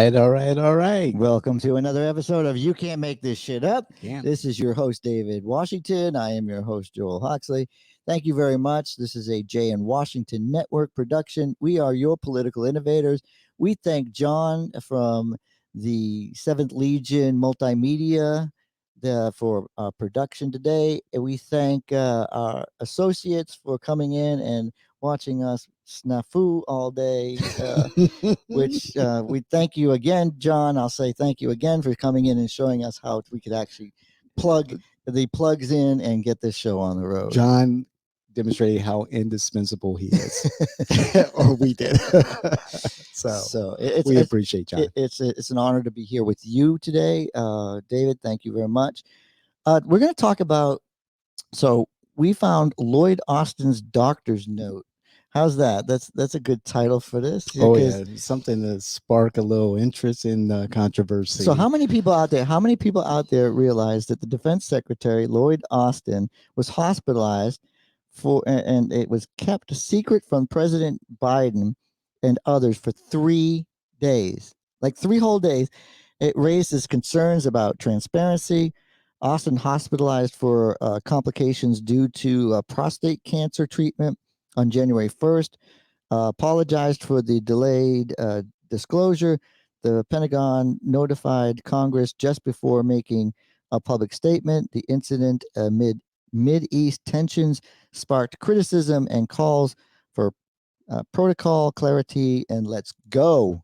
right, all right, all right. Welcome to another episode of You Can't Make This Shit Up. Yeah. This is your host, David Washington. I am your host, Joel Huxley. Thank you very much. This is a Jay and Washington Network production. We are your political innovators. We thank John from the 7th Legion Multimedia for our production today. And we thank our associates for coming in and watching us snafu all day. Which we thank you again, John. I'll say thank you again for coming in and showing us how we could actually plug the plugs in and get this show on the road. John demonstrated how indispensable he is, or we did. so we appreciate John. It's an honor to be here with you today, David. Thank you very much. We're going to talk about. So we found Lloyd Austin's doctor's note. How's that? That's a good title for this. Oh yeah, something to spark a little interest in controversy. So how many people out there realize that the Defense Secretary Lloyd Austin was hospitalized and it was kept secret from President Biden and others for 3 days, like 3 whole days? It raises concerns about transparency. Austin hospitalized for complications due to prostate cancer treatment on January 1st, apologized for the delayed disclosure. The Pentagon notified Congress just before making a public statement. The incident amid Mideast tensions sparked criticism and calls for protocol clarity and let's go.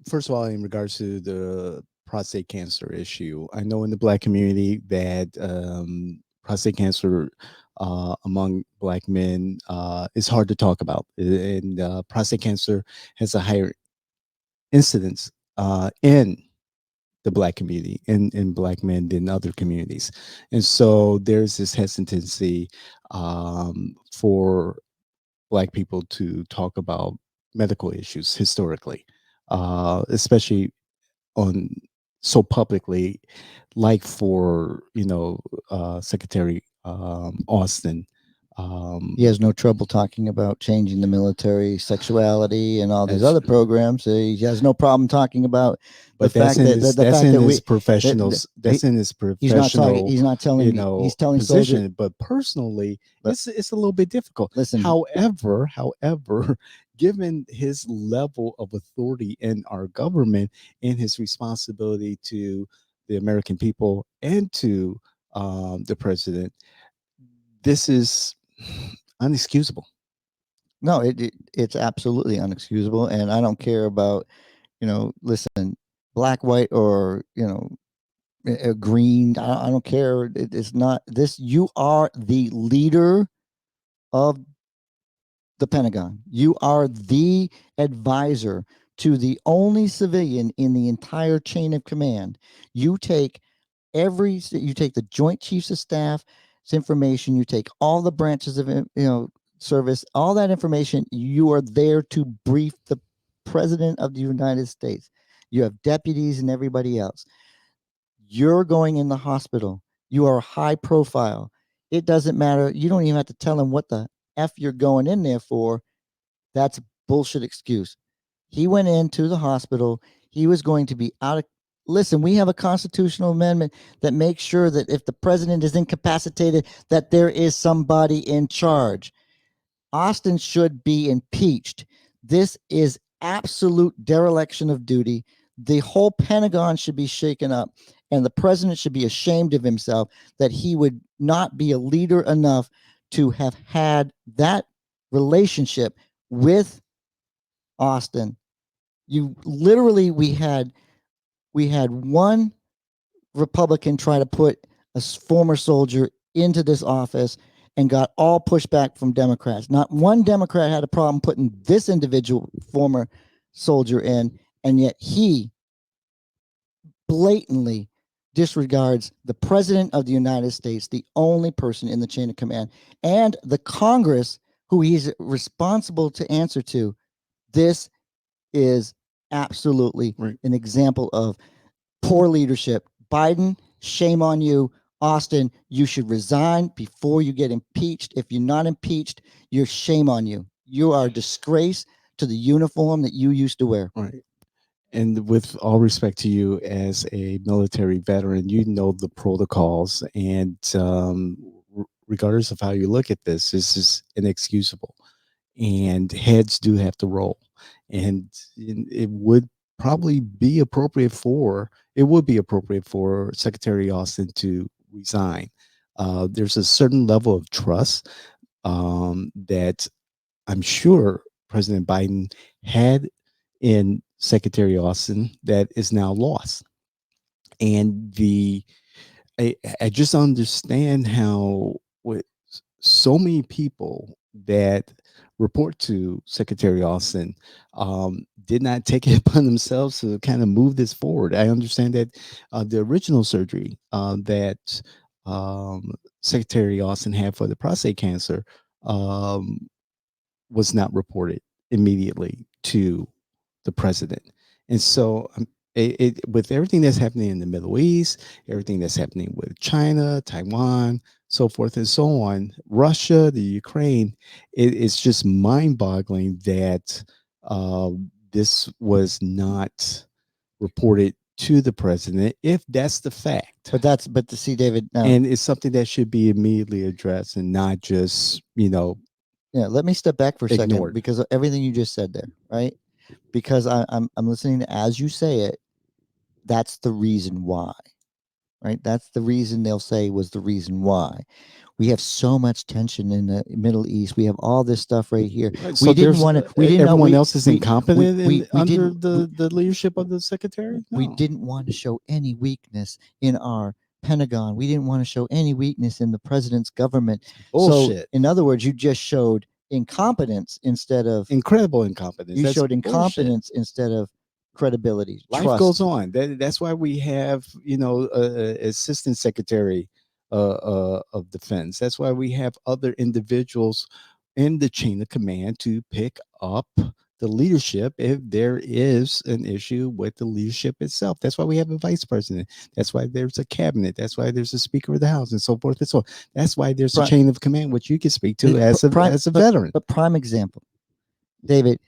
First of all, in regards to the prostate cancer issue, I know in the Black community that prostate cancer among Black men is hard to talk about, and prostate cancer has a higher incidence in the Black community, in Black men than other communities, and so there's this hesitancy for Black people to talk about medical issues historically, especially on so publicly, like for Secretary Austin. He has no trouble talking about changing the military sexuality and all these other programs. He has no problem talking about the fact that that's in his professional. He's not telling he's telling position, soldiers, but personally, it's a little bit difficult. Listen, however, given his level of authority in our government and his responsibility to the American people and to the president, this is unexcusable. No, it's absolutely unexcusable, and I don't care about listen, black, white, or green. I don't care. It's not this. You are the leader of the Pentagon. You are the advisor to the only civilian in the entire chain of command. You take the Joint Chiefs of Staff information, you take all the branches of service, all that information. You are there to brief the President of the United States. You have deputies and everybody else. You're going in the hospital. You are high profile. It doesn't matter. You don't even have to tell him what the F you're going in there for. That's a bullshit excuse. He went into the hospital. He was going to be out of. Listen, we have a constitutional amendment that makes sure that if the president is incapacitated, that there is somebody in charge. Austin should be impeached. This is absolute dereliction of duty. The whole Pentagon should be shaken up, and the president should be ashamed of himself that he would not be a leader enough to have had that relationship with Austin. We had one Republican try to put a former soldier into this office and got all pushback from Democrats. Not one Democrat had a problem putting this individual former soldier in, and yet he blatantly disregards the President of the United States, the only person in the chain of command, and the Congress, who he's responsible to answer to. This is absolutely an example of poor leadership. Biden, shame on you. Austin, you should resign before you get impeached. If you're not impeached, you're shame on you. You are a disgrace to the uniform that you used to wear. Right. And with all respect to you as a military veteran, you know the protocols, and regardless of how you look at this is inexcusable. And heads do have to roll, and it would probably be appropriate for it would be appropriate for Secretary Austin to resign. There's a certain level of trust that I'm sure President Biden had in Secretary Austin that is now lost. And I just understand how with so many people that report to Secretary Austin did not take it upon themselves to kind of move this forward. I understand that the original surgery that um, Secretary Austin had for the prostate cancer um, was not reported immediately to the president. And so, with everything that's happening in the Middle East, everything that's happening with China, Taiwan, so forth and so on, Russia, the Ukraine, it's just mind boggling that uh, this was not reported to the president, if that's the fact. But to see David now, And it's something that should be immediately addressed and not just, yeah, let me step back for a second ignored. because of everything you just said there, right? Because I'm listening as you say it. That's the reason why, right? That's the reason they'll say was the reason why. We have so much tension in the Middle East. We have all this stuff right here. Right. So We didn't there's want to. We didn't know. everyone else is incompetent We under didn't. the leadership of the secretary. We No didn't want to show any weakness in our Pentagon. We didn't want to show any weakness in the president's government. So, bullshit, in other words, you just showed incompetence instead of incredible incompetence. you That's showed bullshit. incompetence instead of credibility, Life goes trust. on. That's why we have assistant secretary of defense. That's why we have other individuals in the chain of command to pick up the leadership if there is an issue with the leadership itself. That's why we have a vice president. That's why there's a cabinet. That's why there's a speaker of the house and so forth and so on. That's why there's a Pri- chain of command which you can speak to the as prime, a veteran. but prime example, David.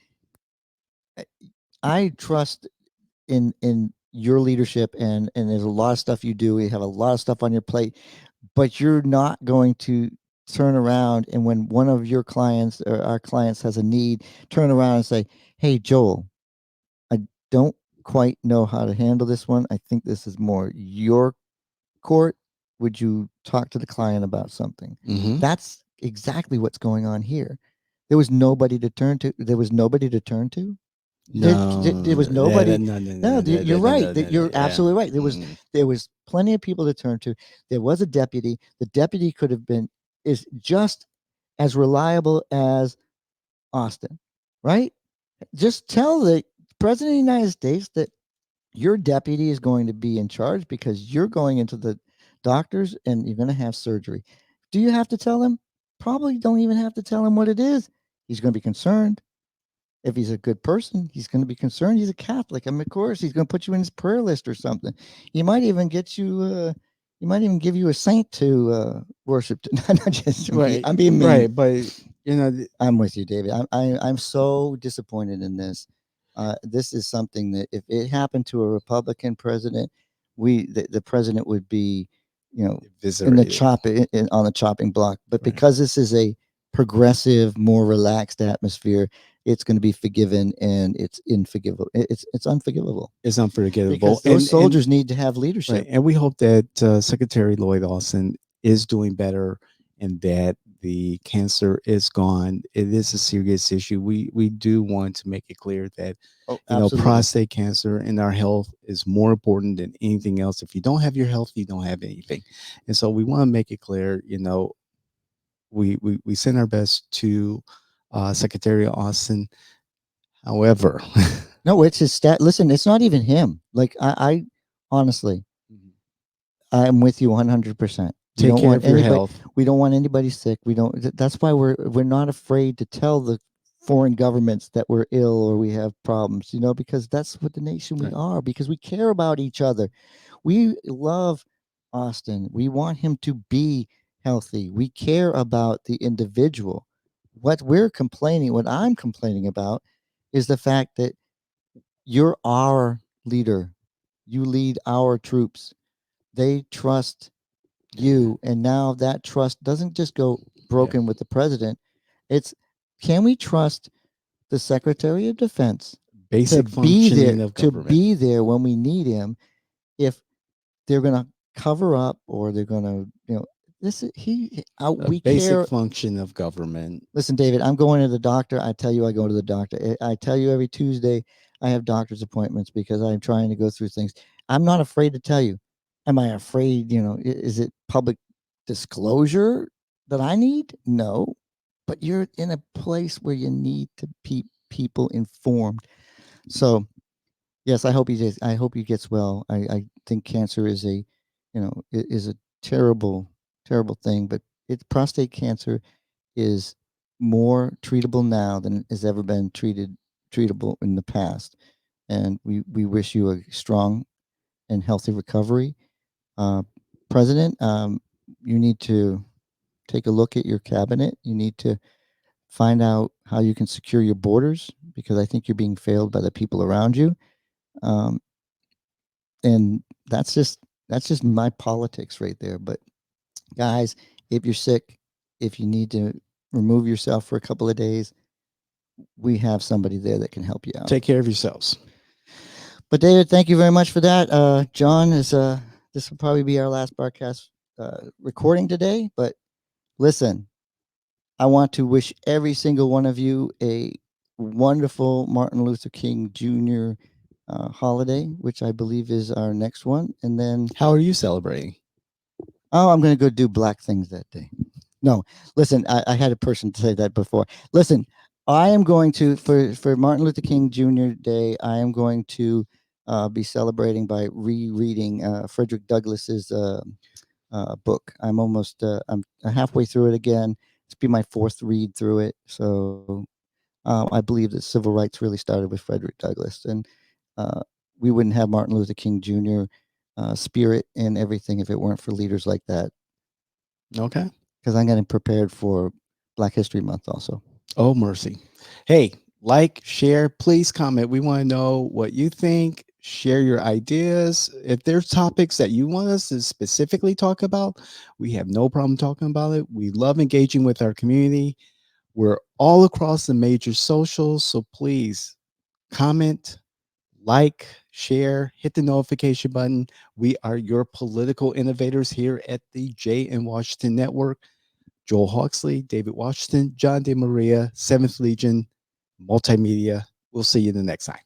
I trust in your leadership, and there's a lot of stuff you do. You have a lot of stuff on your plate, but you're not going to turn around and when one of your clients or our clients has a need, turn around and say, "Hey, Joel, I don't quite know how to handle this one. I think this is more your court. Would you talk to the client about something?" Hmm. That's exactly what's going on here. There was nobody to turn to. There was nobody to turn to. There No, was nobody. no, no, No, no, no, you're no, right. no, no, no, You're yeah. absolutely right. Mm. There was plenty of people to turn to. There was a deputy. The deputy could have been is just as reliable as Austin, right? Just tell the president of the United States that your deputy is going to be in charge because you're going into the doctors and you're going to have surgery. Do you have to tell him? Probably don't even have to tell him what it is. He's going to be concerned. If he's a good person, he's going to be concerned. He's a Catholic. I mean, of course, he's going to put you in his prayer list or something. He might even get you. He might even give you a saint to worship. Not just me. Right, I'm being mean. right, but you know, I'm with you, David. I'm so disappointed in this. This is something that if it happened to a Republican president, the president would be, in the eviscerated. on the chopping block. But Right. because this is a progressive, more relaxed atmosphere, it's going to be forgiven, and it's unforgivable. It's unforgivable It's unforgettable, because those soldiers need to have right, leadership. and we hope that Secretary Lloyd Austin is doing better, and that the cancer is gone. It is a serious issue. We do want to make it clear that Oh, absolutely. prostate cancer and our health is more important than anything else. If you don't have your health, you don't have anything, and so we want to make it clear. We send our best to Secretary Austin. However, No, it's his stat. Listen, it's not even him. Like I honestly, I'm with you 100%. We take don't care want of your anybody. health. We don't want anybody sick. We don't. That's why we're not afraid to tell the foreign governments that we're ill or we have problems. Because that's what the nation we Right. are. Because we care about each other. We love Austin. We want him to be healthy. We care about the individual. What I'm complaining about is the fact that you're our leader. You lead our troops. They trust you. And now that trust doesn't just go Yeah. broken with the president. It's, can we trust the Secretary of Defense Basic functioning of to government. be there when we need him? If they're going to cover up, or they're going to, this is, A we basic care. function of government. Listen, David, I'm going to the doctor. I tell you, I go to the doctor. I tell you every Tuesday I have doctor's appointments because I'm trying to go through things. I'm not afraid to tell you. Am I afraid? Is it public disclosure that I need? No, but you're in a place where you need to keep people informed. So yes, I hope he does. I hope he gets well. I think cancer is is a terrible, terrible thing, but it's prostate cancer is more treatable now than it has ever been treatable in the past. And we wish you a strong and healthy recovery. Uh, President, you need to take a look at your cabinet. You need to find out how you can secure your borders, because I think you're being failed by the people around you. Um, and that's just my politics right there. But guys, if you're sick, if you need to remove yourself for a couple of days, we have somebody there that can help you out. Take care of yourselves. But David, thank you very much for that. John, is this will probably be our last broadcast recording today. But listen, I want to wish every single one of you a wonderful Martin Luther King Jr. Holiday, which I believe is our next one. And then, How are you celebrating? oh, I'm going to go do black things that day. No, listen, I had a person say that before. Listen, I am going to, for Martin Luther King Jr. Day, I am going to be celebrating by rereading Frederick Douglass's book. I'm halfway through it again. It's be my fourth read through it. So I believe that civil rights really started with Frederick Douglass, and uh, we wouldn't have Martin Luther King Jr. Spirit and everything if it weren't for leaders like that. Okay. Because I'm getting prepared for Black History Month also. Oh, mercy. Hey, like, share, please comment. We want to know what you think. Share your ideas. If there's topics that you want us to specifically talk about, we have no problem talking about it. We love engaging with our community. We're all across the major socials. So please comment, like, share, hit the notification button. We are your political innovators here at the Jay and Washington Network. Joel Hawksley, David Washington, John De Maria, 7th Legion Multimedia. We'll see you the next time.